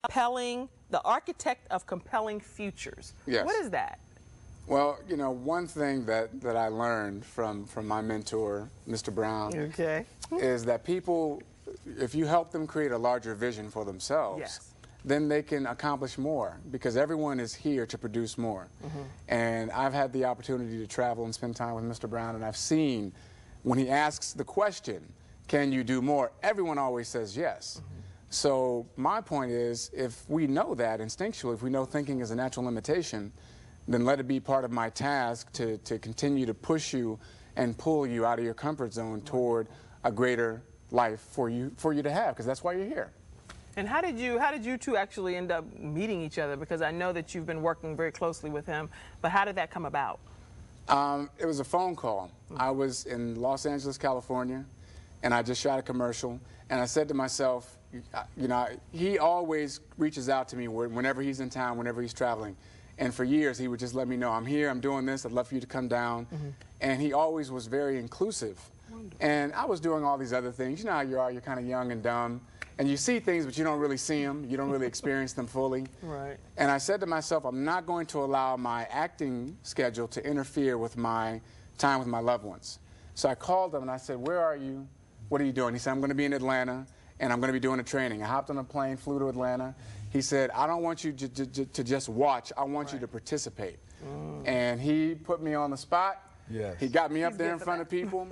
the architect of compelling futures. Yes. What is that? Well, you know, one thing that I learned from my mentor, Mr. Brown, Okay. is that people, if you help them create a larger vision for themselves, Yes. then they can accomplish more, because everyone is here to produce more. And I've had the opportunity to travel and spend time with Mr. Brown, and I've seen when he asks the question, can you do more, everyone always says yes. So my point is, if we know that instinctually, if we know thinking is a natural limitation, then let it be part of my task to continue to push you and pull you out of your comfort zone toward a greater life for you to have, because that's why you're here. And how did you two actually end up meeting each other? Because I know that you've been working very closely with him, but how did that come about? It was a phone call. I was in Los Angeles, California, and I just shot a commercial, and I said to myself, you know, he always reaches out to me whenever he's in town, whenever he's traveling. And for years, he would just let me know, I'm here, I'm doing this, I'd love for you to come down. And he always was very inclusive. And I was doing all these other things. You know how you are, you're kind of young and dumb. And you see things, but you don't really see them. You don't really experience them fully. Right. And I said to myself, I'm not going to allow my acting schedule to interfere with my time with my loved ones. So I called him and I said, where are you? What are you doing? He said, I'm going to be in Atlanta, and I'm going to be doing a training. I hopped on a plane, flew to Atlanta. He said, I don't want you to just watch. I want you to participate. And he put me on the spot. Yes. He got me up there in front of people.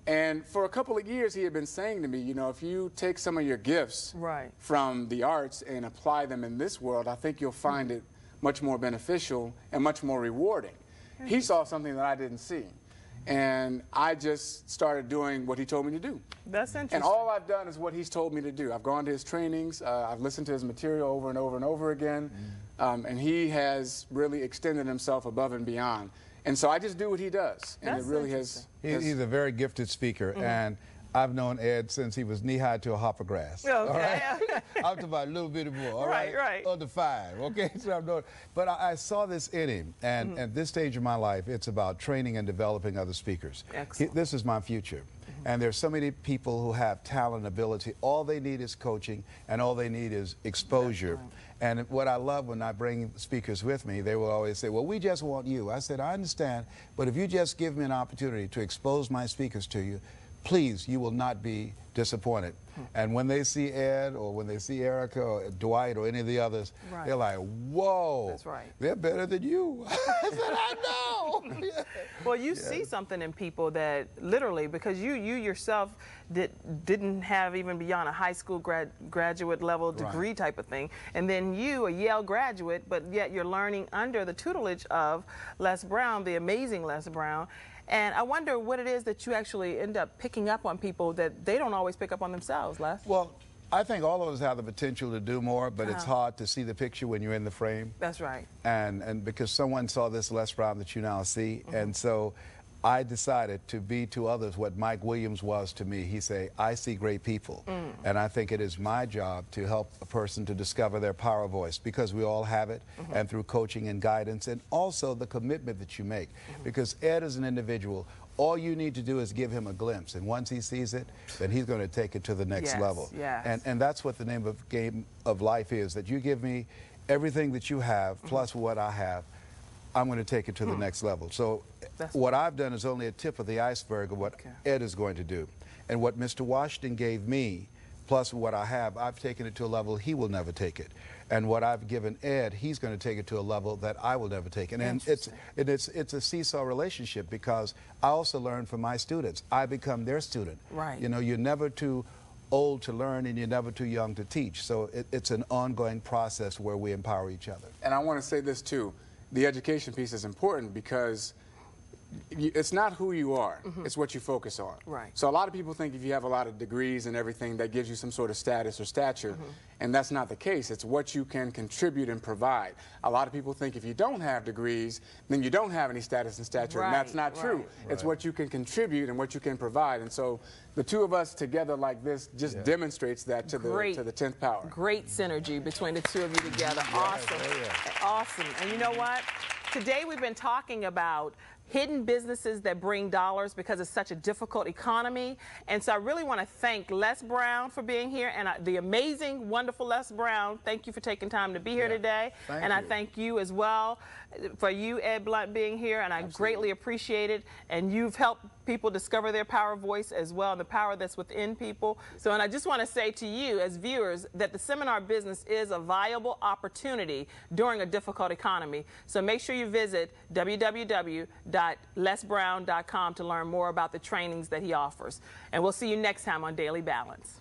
And for a couple of years, he had been saying to me, you know, if you take some of your gifts from the arts and apply them in this world, I think you'll find it much more beneficial and much more rewarding. He saw something that I didn't see. And I just started doing what he told me to do. That's interesting. And all I've done is what he's told me to do. I've gone to his trainings, I've listened to his material over and over and over again, and he has really extended himself above and beyond. And so I just do what he does. And That's it really has... He's a very gifted speaker, and I've known Ed since he was knee-high to a hop of grass. Okay. All right? I'm talking about a little bit more, all right? Right. Under 5, okay? So I'm doing, but I saw this in him, and at this stage of my life, it's about training and developing other speakers. Excellent. This is my future. And there's so many people who have talent and ability. All they need is coaching, and all they need is exposure. And what I love when I bring speakers with me, they will always say, well, we just want you. I said, I understand, but if you just give me an opportunity to expose my speakers to you, please, you will not be disappointed. And when they see Ed, or when they see Erica, or Dwight, or any of the others, they're like, whoa, that's right. They're better than you. I said, I know. Well, you see something in people that literally, because you yourself didn't have even beyond a high school graduate level degree type of thing, and then you, a Yale graduate, but yet you're learning under the tutelage of Les Brown, the amazing Les Brown. And I wonder what it is that you actually end up picking up on people that they don't always pick up on themselves, Les. Well, I think all of us have the potential to do more, but it's hard to see the picture when you're in the frame. That's right. And because someone saw this Les Brown that you now see, and so I decided to be to others what Mike Williams was to me. He said, I see great people, and I think it is my job to help a person to discover their power voice, because we all have it, and through coaching and guidance, and also the commitment that you make. Because Ed is an individual. All you need to do is give him a glimpse, and once he sees it, then he's going to take it to the next level. And that's what the name of game of life is, that you give me everything that you have, plus what I have, I'm going to take it to the next level. So what I've done is only a tip of the iceberg of what Ed is going to do. And what Mr. Washington gave me, plus what I have, I've taken it to a level he will never take it. And what I've given Ed, he's going to take it to a level that I will never take it. And it's a seesaw relationship, because I also learn from my students. I become their student. Right. You know, you're never too old to learn, and you're never too young to teach. So it's an ongoing process where we empower each other. And I want to say this too. The education piece is important, because it's not who you are, it's what you focus on. Right. So a lot of people think if you have a lot of degrees and everything, that gives you some sort of status or stature, and that's not the case. It's what you can contribute and provide. A lot of people think if you don't have degrees, then you don't have any status and stature, and that's not true. It's what you can contribute and what you can provide. And so the two of us together like this just demonstrates that to the 10th power. Great synergy between the two of you together. Awesome. Awesome. And you know what? Today we've been talking about hidden businesses that bring dollars because it's such a difficult economy. And so I really want to thank Les Brown for being here, and the amazing, wonderful Les Brown. Thank you for taking time to be here today. And I thank you as well for you, Ed Blunt, being here, and I greatly appreciate it. And you've helped people discover their power of voice as well, and the power that's within people. So, and I just want to say to you as viewers that the seminar business is a viable opportunity during a difficult economy. So make sure you visit www.lesbrown.com to learn more about the trainings that he offers. And we'll see you next time on Daily Balance.